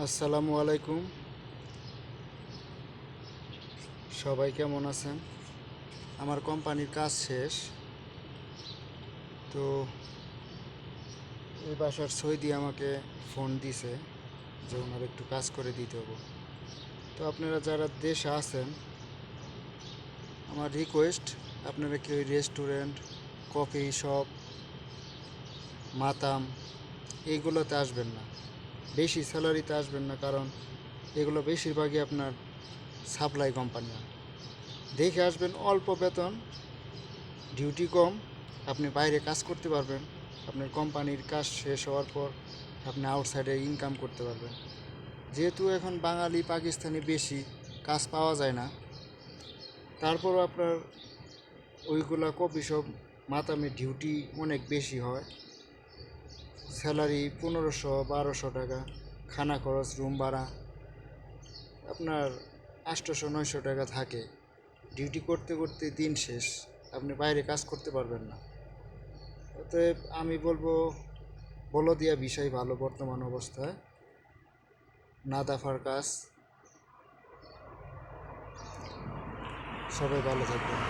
আসসালামু আলাইকুম। সবাই কেমন আছেন? আমার কোম্পানির কাজ শেষ। তো এই বাসার সৈদি আমাকে ফোন দিছে যে ওনার একটু কাজ করে দিতে হবে। তো আপনারা যারা দেশে আছেন, আমার রিকোয়েস্ট, আপনারা কি ওই রেস্টুরেন্ট, কফি শপ, মাতাম এইগুলোতে আসবেন না। বেশি স্যালারিতে আসবেন না, কারণ এগুলো বেশিরভাগই আপনার সাপ্লাই কোম্পানি। দেখে আসবেন অল্প বেতন, ডিউটি কম, আপনি বাইরে কাজ করতে পারবেন। আপনার কোম্পানির কাজ শেষ হওয়ার পর আপনি আউটসাইডে ইনকাম করতে পারবেন। যেহেতু এখন বাঙালি পাকিস্তানি বেশি, কাজ পাওয়া যায় না, তারপরও আপনার ওইগুলা কফি শপ, মাতামে ডিউটি অনেক বেশি হয়। স্যালারি 1500-1200 টাকা, খানা খরচ, রুম ভাড়া আপনার 800-900 টাকা থাকে। ডিউটি করতে করতে দিন শেষ, আপনি বাইরে কাজ করতে পারবেন না। অতএব আমি বলবো, বলদিয়া বিষয় ভালো বর্তমান অবস্থায়, না দাফার কাজ। সবাই ভালো থাকবেন।